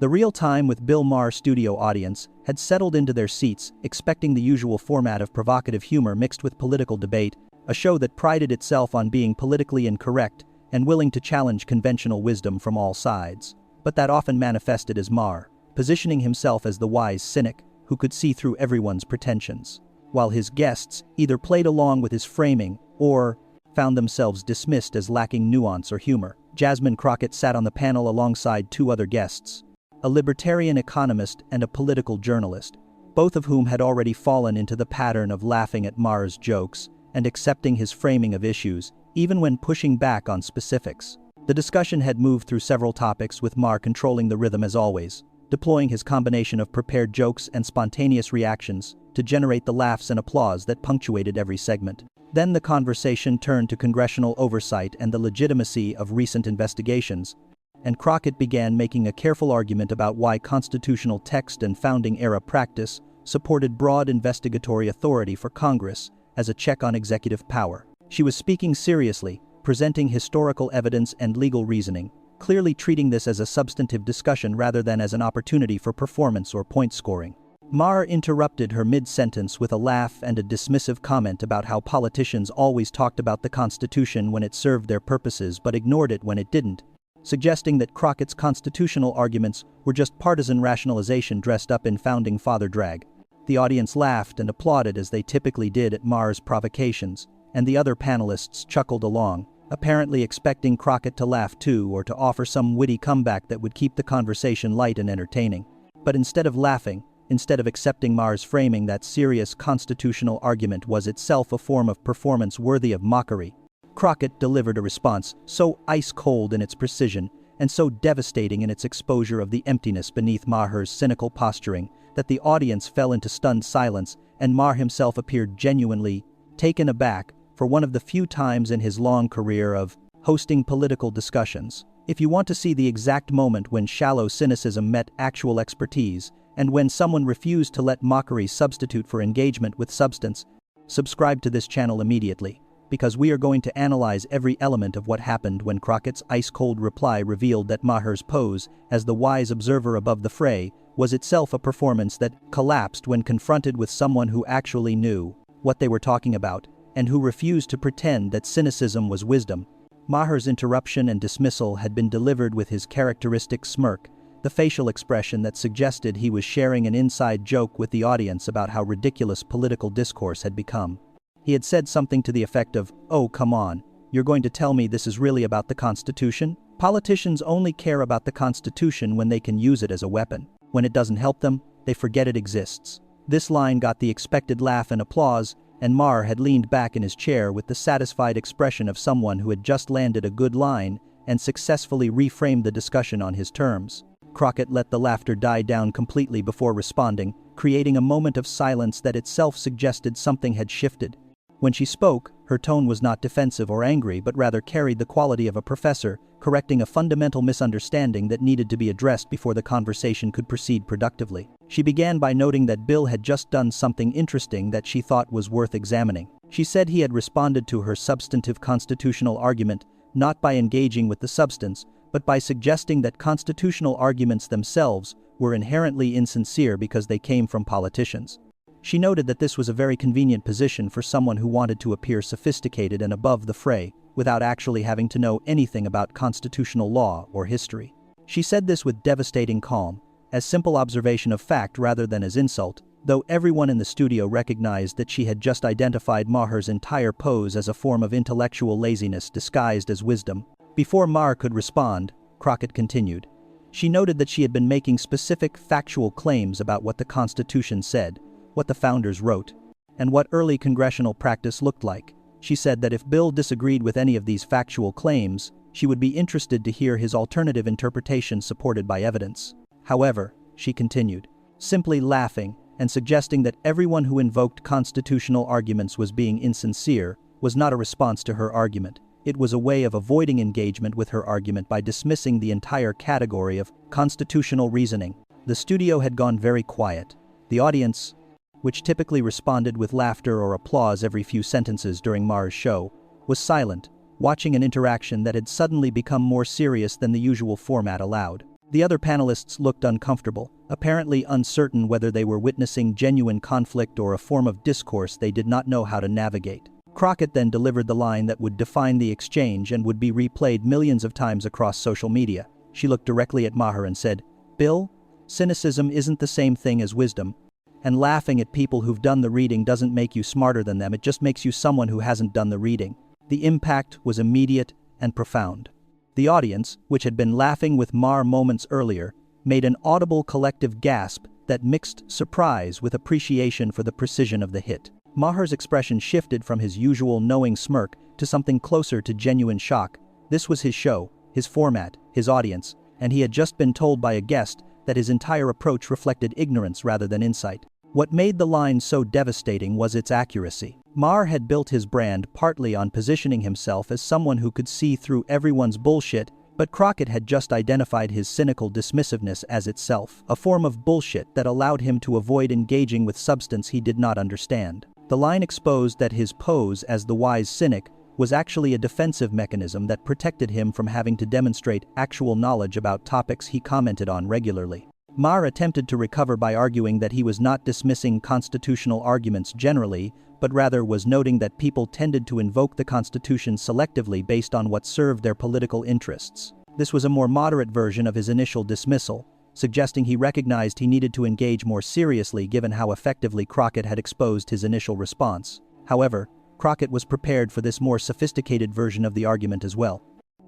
The Real Time with Bill Maher studio audience had settled into their seats, expecting the usual format of provocative humor mixed with political debate, a show that prided itself on being politically incorrect and willing to challenge conventional wisdom from all sides. But that often manifested as Maher, positioning himself as the wise cynic who could see through everyone's pretensions, while his guests either played along with his framing or found themselves dismissed as lacking nuance or humor. Jasmine Crockett sat on the panel alongside two other guests, a libertarian economist and a political journalist, both of whom had already fallen into the pattern of laughing at Maher's jokes and accepting his framing of issues, even when pushing back on specifics. The discussion had moved through several topics, with Maher controlling the rhythm as always, deploying his combination of prepared jokes and spontaneous reactions to generate the laughs and applause that punctuated every segment. Then the conversation turned to congressional oversight and the legitimacy of recent investigations, and Crockett began making a careful argument about why constitutional text and founding-era practice supported broad investigatory authority for Congress as a check on executive power. She was speaking seriously, presenting historical evidence and legal reasoning, clearly treating this as a substantive discussion rather than as an opportunity for performance or point scoring. Maher interrupted her mid-sentence with a laugh and a dismissive comment about how politicians always talked about the Constitution when it served their purposes but ignored it when it didn't, suggesting that Crockett's constitutional arguments were just partisan rationalization dressed up in founding father drag. The audience laughed and applauded as they typically did at Maher's provocations, and the other panelists chuckled along, apparently expecting Crockett to laugh too or to offer some witty comeback that would keep the conversation light and entertaining. But instead of accepting Maher's framing that serious constitutional argument was itself a form of performance worthy of mockery, Crockett delivered a response so ice-cold in its precision and so devastating in its exposure of the emptiness beneath Maher's cynical posturing that the audience fell into stunned silence, and Maher himself appeared genuinely taken aback for one of the few times in his long career of hosting political discussions. If you want to see the exact moment when shallow cynicism met actual expertise, and when someone refused to let mockery substitute for engagement with substance, subscribe to this channel immediately, because we are going to analyze every element of what happened when Crockett's ice-cold reply revealed that Maher's pose as the wise observer above the fray was itself a performance that collapsed when confronted with someone who actually knew what they were talking about and who refused to pretend that cynicism was wisdom. Maher's interruption and dismissal had been delivered with his characteristic smirk, the facial expression that suggested he was sharing an inside joke with the audience about how ridiculous political discourse had become. He had said something to the effect of, "Oh, come on, you're going to tell me this is really about the Constitution? Politicians only care about the Constitution when they can use it as a weapon. When it doesn't help them, they forget it exists." This line got the expected laugh and applause, and Maher had leaned back in his chair with the satisfied expression of someone who had just landed a good line and successfully reframed the discussion on his terms. Crockett let the laughter die down completely before responding, creating a moment of silence that itself suggested something had shifted. When she spoke, her tone was not defensive or angry but rather carried the quality of a professor, correcting a fundamental misunderstanding that needed to be addressed before the conversation could proceed productively. She began by noting that Bill had just done something interesting that she thought was worth examining. She said he had responded to her substantive constitutional argument not by engaging with the substance, but by suggesting that constitutional arguments themselves were inherently insincere because they came from politicians. She noted that this was a very convenient position for someone who wanted to appear sophisticated and above the fray, without actually having to know anything about constitutional law or history. She said this with devastating calm, as simple observation of fact rather than as insult, though everyone in the studio recognized that she had just identified Maher's entire pose as a form of intellectual laziness disguised as wisdom. Before Maher could respond, Crockett continued. She noted that she had been making specific factual claims about what the Constitution said, what the founders wrote, and what early congressional practice looked like. She said that if Bill disagreed with any of these factual claims, she would be interested to hear his alternative interpretation supported by evidence. However, she continued, simply laughing and suggesting that everyone who invoked constitutional arguments was being insincere was not a response to her argument. It was a way of avoiding engagement with her argument by dismissing the entire category of constitutional reasoning. The studio had gone very quiet. The audience, which typically responded with laughter or applause every few sentences during Maher's show, was silent, watching an interaction that had suddenly become more serious than the usual format allowed. The other panelists looked uncomfortable, apparently uncertain whether they were witnessing genuine conflict or a form of discourse they did not know how to navigate. Crockett then delivered the line that would define the exchange and would be replayed millions of times across social media. She looked directly at Maher and said, "Bill, cynicism isn't the same thing as wisdom. And laughing at people who've done the reading doesn't make you smarter than them, it just makes you someone who hasn't done the reading." The impact was immediate and profound. The audience, which had been laughing with Maher moments earlier, made an audible collective gasp that mixed surprise with appreciation for the precision of the hit. Maher's expression shifted from his usual knowing smirk to something closer to genuine shock. This was his show, his format, his audience, and he had just been told by a guest that his entire approach reflected ignorance rather than insight. What made the line so devastating was its accuracy. Maher had built his brand partly on positioning himself as someone who could see through everyone's bullshit, but Crockett had just identified his cynical dismissiveness as itself, a form of bullshit that allowed him to avoid engaging with substance he did not understand. The line exposed that his pose as the wise cynic was actually a defensive mechanism that protected him from having to demonstrate actual knowledge about topics he commented on regularly. Maher attempted to recover by arguing that he was not dismissing constitutional arguments generally, but rather was noting that people tended to invoke the Constitution selectively based on what served their political interests. This was a more moderate version of his initial dismissal, suggesting he recognized he needed to engage more seriously given how effectively Crockett had exposed his initial response. However, Crockett was prepared for this more sophisticated version of the argument as well.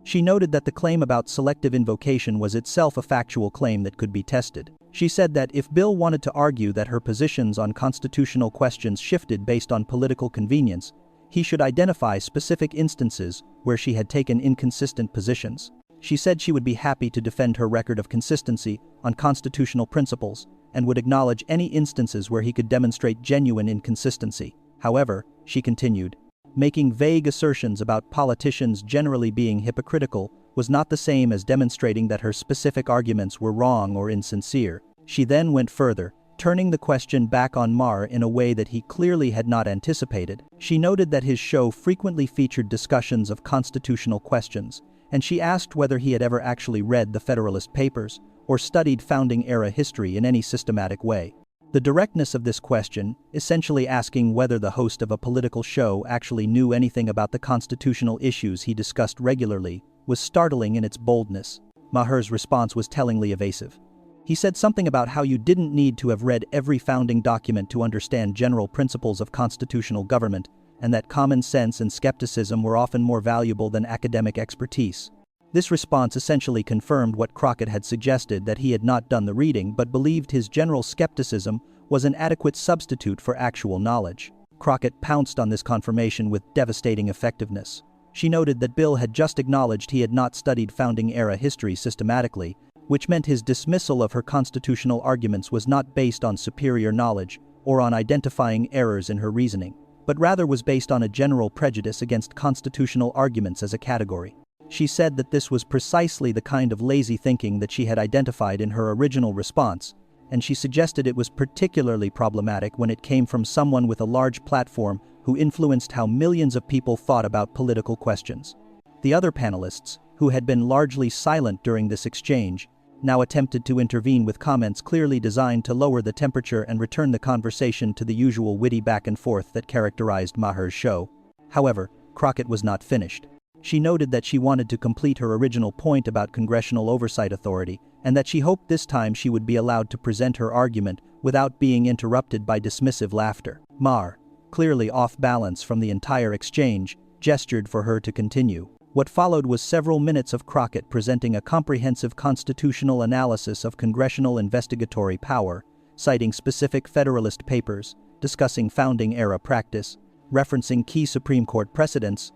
She noted that the claim about selective invocation was itself a factual claim that could be tested. She said that if Bill wanted to argue that her positions on constitutional questions shifted based on political convenience, he should identify specific instances where she had taken inconsistent positions. She said she would be happy to defend her record of consistency on constitutional principles and would acknowledge any instances where he could demonstrate genuine inconsistency. However, she continued, making vague assertions about politicians generally being hypocritical was not the same as demonstrating that her specific arguments were wrong or insincere. She then went further, turning the question back on Maher in a way that he clearly had not anticipated. She noted that his show frequently featured discussions of constitutional questions, and she asked whether he had ever actually read the Federalist Papers or studied founding-era history in any systematic way. The directness of this question, essentially asking whether the host of a political show actually knew anything about the constitutional issues he discussed regularly, was startling in its boldness. Maher's response was tellingly evasive. He said something about how you didn't need to have read every founding document to understand general principles of constitutional government, and that common sense and skepticism were often more valuable than academic expertise. This response essentially confirmed what Crockett had suggested, that he had not done the reading but believed his general skepticism was an adequate substitute for actual knowledge. Crockett pounced on this confirmation with devastating effectiveness. She noted that Bill had just acknowledged he had not studied founding-era history systematically, which meant his dismissal of her constitutional arguments was not based on superior knowledge or on identifying errors in her reasoning, but rather was based on a general prejudice against constitutional arguments as a category. She said that this was precisely the kind of lazy thinking that she had identified in her original response, and she suggested it was particularly problematic when it came from someone with a large platform who influenced how millions of people thought about political questions. The other panelists, who had been largely silent during this exchange, now attempted to intervene with comments clearly designed to lower the temperature and return the conversation to the usual witty back and forth that characterized Maher's show. However, Crockett was not finished. She noted that she wanted to complete her original point about congressional oversight authority, and that she hoped this time she would be allowed to present her argument without being interrupted by dismissive laughter. Maher, clearly off balance from the entire exchange, gestured for her to continue. What followed was several minutes of Crockett presenting a comprehensive constitutional analysis of congressional investigatory power, citing specific Federalist Papers, discussing founding-era practice, referencing key Supreme Court precedents,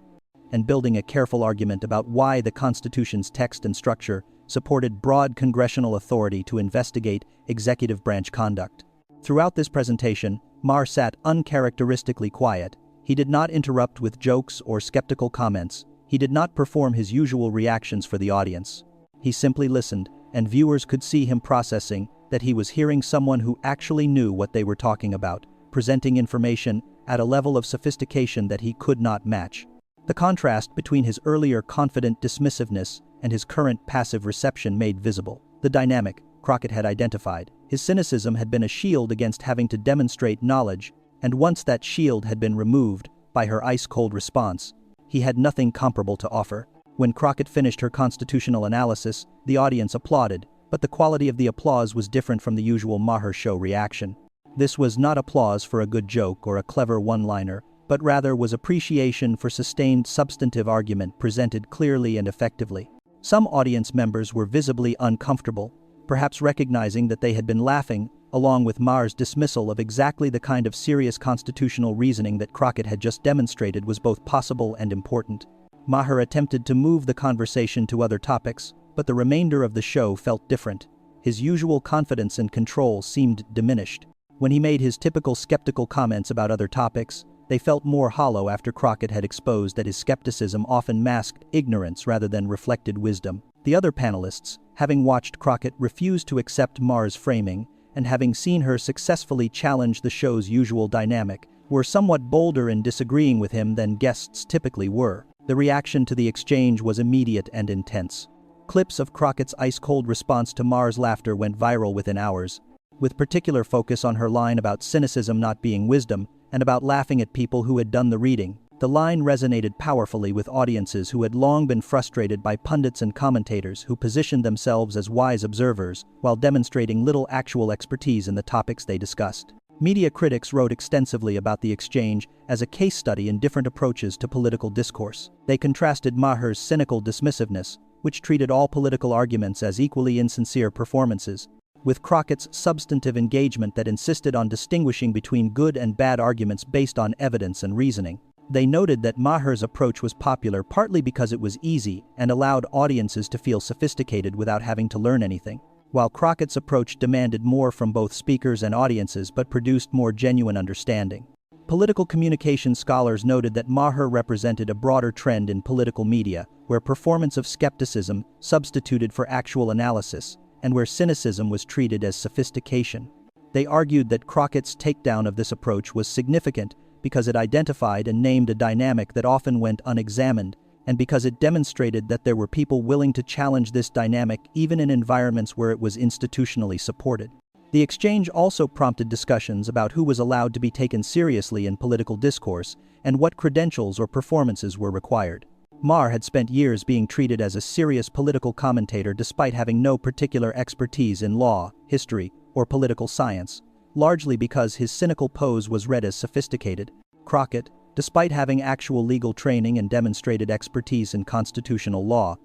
and building a careful argument about why the Constitution's text and structure supported broad congressional authority to investigate executive branch conduct. Throughout this presentation, Maher sat uncharacteristically quiet. He did not interrupt with jokes or skeptical comments. He did not perform his usual reactions for the audience. He simply listened, and viewers could see him processing that he was hearing someone who actually knew what they were talking about, presenting information at a level of sophistication that he could not match. The contrast between his earlier confident dismissiveness and his current passive reception made visible. The dynamic Crockett had identified. His cynicism had been a shield against having to demonstrate knowledge, and once that shield had been removed by her ice-cold response, he had nothing comparable to offer. When Crockett finished her constitutional analysis, the audience applauded, but the quality of the applause was different from the usual Maher show reaction. This was not applause for a good joke or a clever one-liner, but rather was appreciation for sustained substantive argument presented clearly and effectively. Some audience members were visibly uncomfortable, perhaps recognizing that they had been laughing, along with Maher's dismissal of exactly the kind of serious constitutional reasoning that Crockett had just demonstrated was both possible and important. Maher attempted to move the conversation to other topics, but the remainder of the show felt different. His usual confidence and control seemed diminished. When he made his typical skeptical comments about other topics, they felt more hollow after Crockett had exposed that his skepticism often masked ignorance rather than reflected wisdom. The other panelists, having watched Crockett refuse to accept Maher's framing, and having seen her successfully challenge the show's usual dynamic, were somewhat bolder in disagreeing with him than guests typically were. The reaction to the exchange was immediate and intense. Clips of Crockett's ice-cold response to Maher's laughter went viral within hours, with particular focus on her line about cynicism not being wisdom, and about laughing at people who had done the reading. The line resonated powerfully with audiences who had long been frustrated by pundits and commentators who positioned themselves as wise observers while demonstrating little actual expertise in the topics they discussed. Media critics wrote extensively about the exchange as a case study in different approaches to political discourse. They contrasted Maher's cynical dismissiveness, which treated all political arguments as equally insincere performances, with Crockett's substantive engagement that insisted on distinguishing between good and bad arguments based on evidence and reasoning. They noted that Maher's approach was popular partly because it was easy and allowed audiences to feel sophisticated without having to learn anything, while Crockett's approach demanded more from both speakers and audiences but produced more genuine understanding. Political communication scholars noted that Maher represented a broader trend in political media, where performance of skepticism substituted for actual analysis, and where cynicism was treated as sophistication. They argued that Crockett's takedown of this approach was significant because it identified and named a dynamic that often went unexamined, and because it demonstrated that there were people willing to challenge this dynamic even in environments where it was institutionally supported. The exchange also prompted discussions about who was allowed to be taken seriously in political discourse and what credentials or performances were required. Maher had spent years being treated as a serious political commentator despite having no particular expertise in law, history, or political science, largely because his cynical pose was read as sophisticated. Crockett, despite having actual legal training and demonstrated expertise in constitutional law,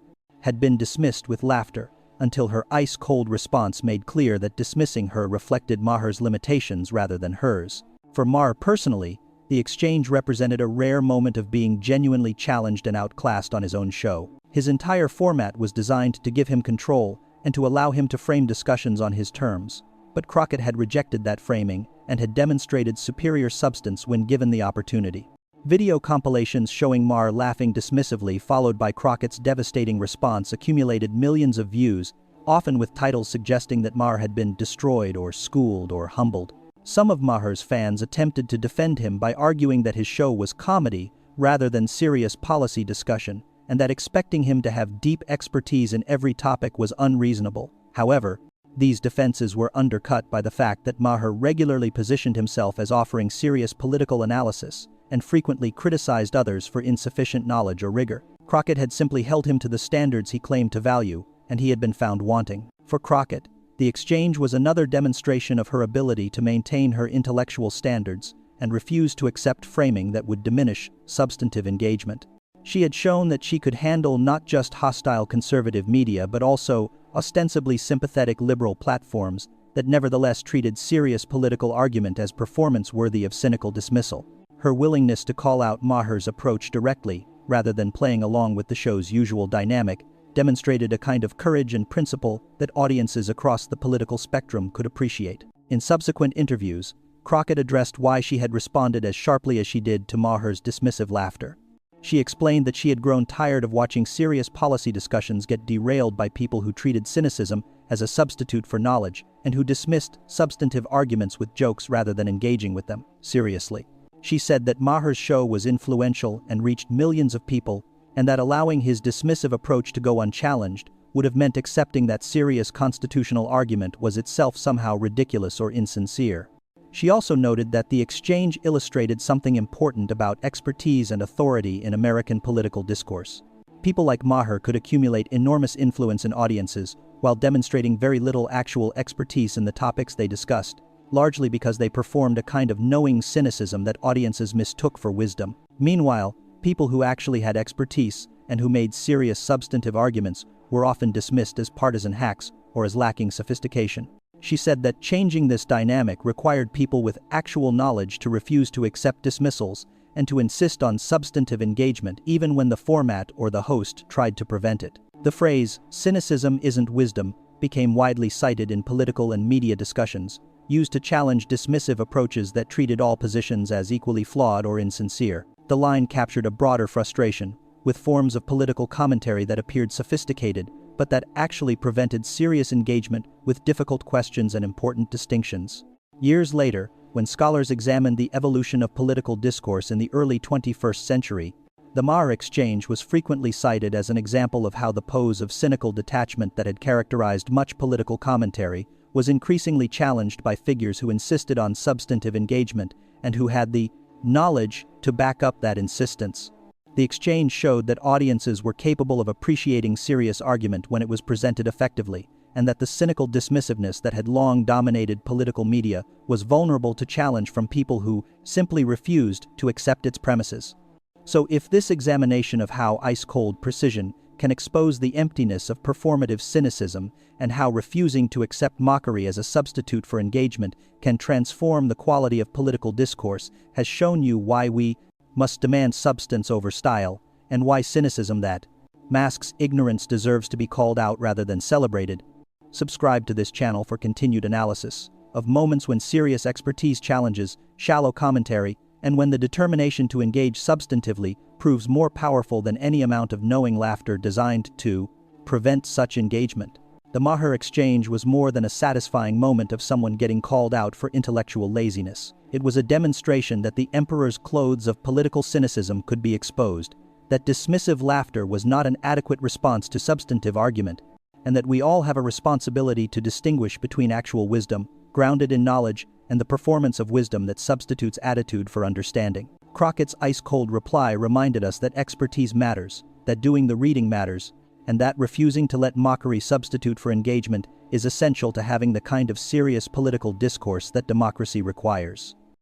had been dismissed with laughter until her ice-cold response made clear that dismissing her reflected Maher's limitations rather than hers. For Maher personally, the exchange represented a rare moment of being genuinely challenged and outclassed on his own show. His entire format was designed to give him control and to allow him to frame discussions on his terms, but Crockett had rejected that framing and had demonstrated superior substance when given the opportunity. Video compilations showing Maher laughing dismissively followed by Crockett's devastating response accumulated millions of views, often with titles suggesting that Maher had been destroyed or schooled or humbled. Some of Maher's fans attempted to defend him by arguing that his show was comedy rather than serious policy discussion, and that expecting him to have deep expertise in every topic was unreasonable. However, these defenses were undercut by the fact that Maher regularly positioned himself as offering serious political analysis and frequently criticized others for insufficient knowledge or rigor. Crockett had simply held him to the standards he claimed to value, and he had been found wanting. For Crockett, the exchange was another demonstration of her ability to maintain her intellectual standards and refuse to accept framing that would diminish substantive engagement. She had shown that she could handle not just hostile conservative media but also ostensibly sympathetic liberal platforms that nevertheless treated serious political argument as performance worthy of cynical dismissal. Her willingness to call out Maher's approach directly, rather than playing along with the show's usual dynamic, demonstrated a kind of courage and principle that audiences across the political spectrum could appreciate. In subsequent interviews, Crockett addressed why she had responded as sharply as she did to Maher's dismissive laughter. She explained that she had grown tired of watching serious policy discussions get derailed by people who treated cynicism as a substitute for knowledge and who dismissed substantive arguments with jokes rather than engaging with them seriously. She said that Maher's show was influential and reached millions of people, and that allowing his dismissive approach to go unchallenged would have meant accepting that serious constitutional argument was itself somehow ridiculous or insincere. She also noted that the exchange illustrated something important about expertise and authority in American political discourse. People like Maher could accumulate enormous influence in audiences while demonstrating very little actual expertise in the topics they discussed, largely because they performed a kind of knowing cynicism that audiences mistook for wisdom. Meanwhile, people who actually had expertise and who made serious substantive arguments were often dismissed as partisan hacks or as lacking sophistication. She said that changing this dynamic required people with actual knowledge to refuse to accept dismissals and to insist on substantive engagement even when the format or the host tried to prevent it. The phrase, "cynicism isn't wisdom," became widely cited in political and media discussions, used to challenge dismissive approaches that treated all positions as equally flawed or insincere. The line captured a broader frustration, with forms of political commentary that appeared sophisticated, but that actually prevented serious engagement with difficult questions and important distinctions. Years later, when scholars examined the evolution of political discourse in the early 21st century, the Maher exchange was frequently cited as an example of how the pose of cynical detachment that had characterized much political commentary was increasingly challenged by figures who insisted on substantive engagement and who had the knowledge to back up that insistence. The exchange showed that audiences were capable of appreciating serious argument when it was presented effectively, and that the cynical dismissiveness that had long dominated political media was vulnerable to challenge from people who simply refused to accept its premises. So if this examination of how ice-cold precision can expose the emptiness of performative cynicism and how refusing to accept mockery as a substitute for engagement can transform the quality of political discourse has shown you why we must demand substance over style, and why cynicism that masks ignorance deserves to be called out rather than celebrated. Subscribe to this channel for continued analysis of moments when serious expertise challenges shallow commentary and when the determination to engage substantively proves more powerful than any amount of knowing laughter designed to prevent such engagement. The Maher exchange was more than a satisfying moment of someone getting called out for intellectual laziness. It was a demonstration that the emperor's clothes of political cynicism could be exposed, that dismissive laughter was not an adequate response to substantive argument, and that we all have a responsibility to distinguish between actual wisdom, grounded in knowledge, and the performance of wisdom that substitutes attitude for understanding. Crockett's ice-cold reply reminded us that expertise matters, that doing the reading matters, and that refusing to let mockery substitute for engagement is essential to having the kind of serious political discourse that democracy requires.